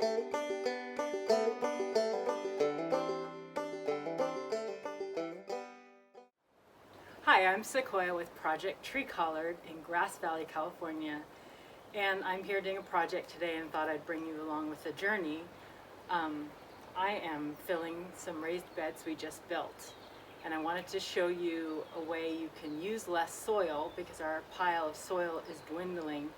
Hi, I'm Sequoiah with Project Tree Collard in Grass Valley, California, and I'm here doing a project today and thought I'd bring you along with the journey. I am filling some raised beds we just built, and I wanted to show you a way you can use less soil because our pile of soil is dwindling.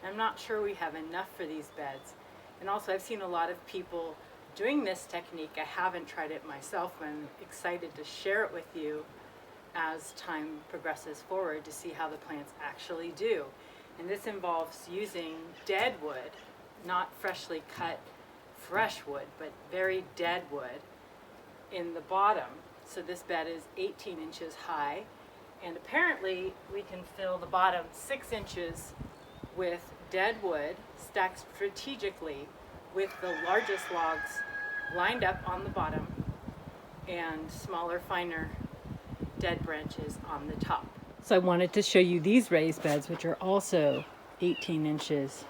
And I'm not sure we have enough for these beds. And also I've seen a lot of people doing this technique. I haven't tried it myself, but I'm excited to share it with you as time progresses forward to see how the plants actually do. And this involves using dead wood, not freshly cut fresh wood, but very dead wood in the bottom. So this bed is 18 inches high, and apparently we can fill the bottom 6 inches with dead wood stacked strategically with the largest logs lined up on the bottom and smaller, finer dead branches on the top. So I wanted to show you these raised beds, which are also 18 inches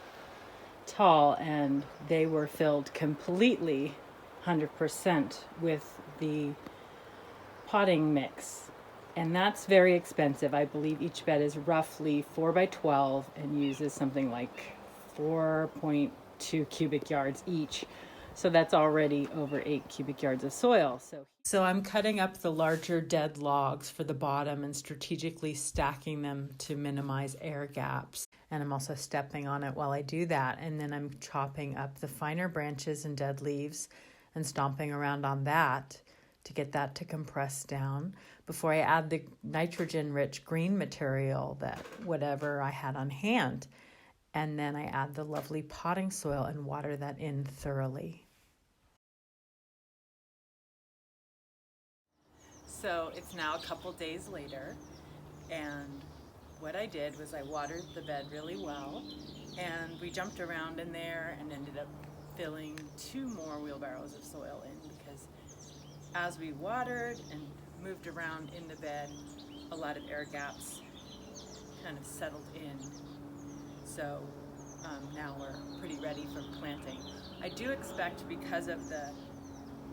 tall, and they were filled completely 100% with the potting mix. And that's very expensive. I believe each bed is roughly 4 by 12 and uses something like 4.2 cubic yards each. So that's already over 8 cubic yards of soil. So I'm cutting up the larger dead logs for the bottom and strategically stacking them to minimize air gaps. And I'm also stepping on it while I do that. And then I'm chopping up the finer branches and dead leaves and stomping around on that to get that to compress down before I add the nitrogen-rich green material, that whatever I had on hand. And then I add the lovely potting soil and water that in thoroughly. So it's now a couple days later, and what I did was I watered the bed really well, and we jumped around in there and ended up filling 2 more wheelbarrows of soil in, because as we watered and moved around in the bed, a lot of air gaps kind of settled in. So now we're pretty ready for planting. I do expect, because of the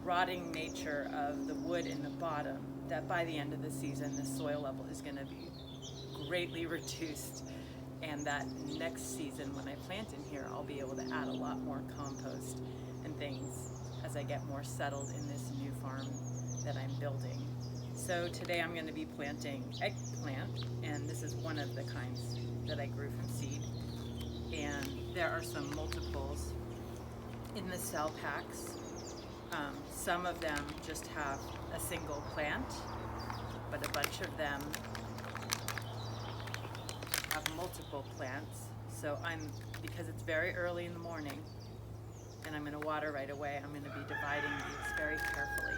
rotting nature of the wood in the bottom, that by the end of the season the soil level is going to be greatly reduced, and that next season when I plant in here I'll be able to add a lot more compost and things as I get more settled in this new farm that I'm building. So today I'm going to be planting eggplant, and this is one of the kinds that I grew from seed, and there are some multiples in the cell packs. Some of them just have a single plant, but a bunch of them have multiple plants. So because it's very early in the morning and I'm going to water right away, I'm going to be dividing these very carefully.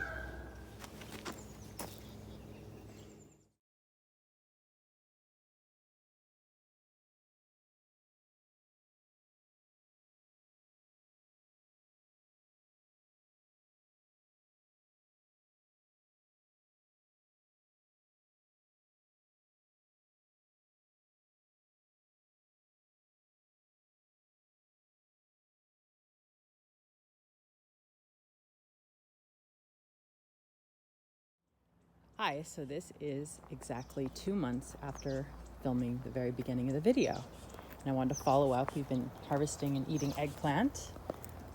Hi, so this is exactly 2 months after filming the very beginning of the video. And I wanted to follow up. We've been harvesting and eating eggplant,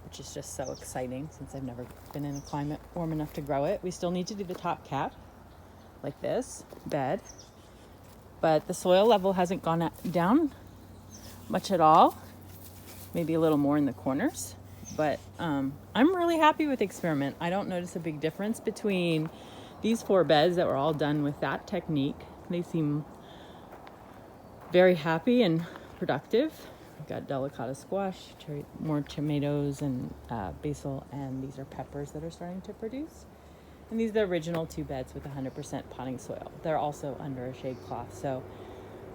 which is just so exciting since I've never been in a climate warm enough to grow it. We still need to do the top cap, like this, bed. But the soil level hasn't gone down much at all. Maybe a little more in the corners. But I'm really happy with the experiment. I don't notice a big difference between these 4 beds that were all done with that technique. They seem very happy and productive. We've got delicata squash, more tomatoes and basil, and these are peppers that are starting to produce. And these are the original 2 beds with 100% potting soil. They're also under a shade cloth, so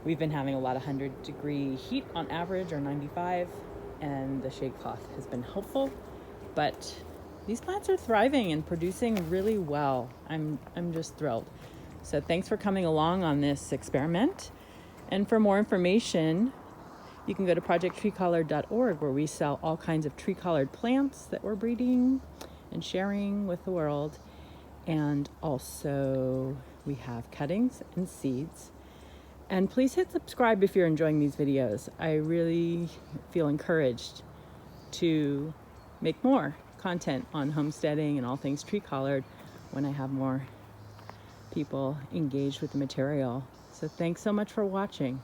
we've been having a lot of 100-degree heat on average, or 95, and the shade cloth has been helpful. But these plants are thriving and producing really well. I'm just thrilled. So thanks for coming along on this experiment. And for more information, You can go to projecttreecollared.org, where we sell all kinds of tree-collared plants that we're breeding and sharing with the world. And also we have cuttings and seeds. And please hit subscribe if you're enjoying these videos. I really feel encouraged to make more content on homesteading and all things tree-collared when I have more people engaged with the material. So thanks so much for watching.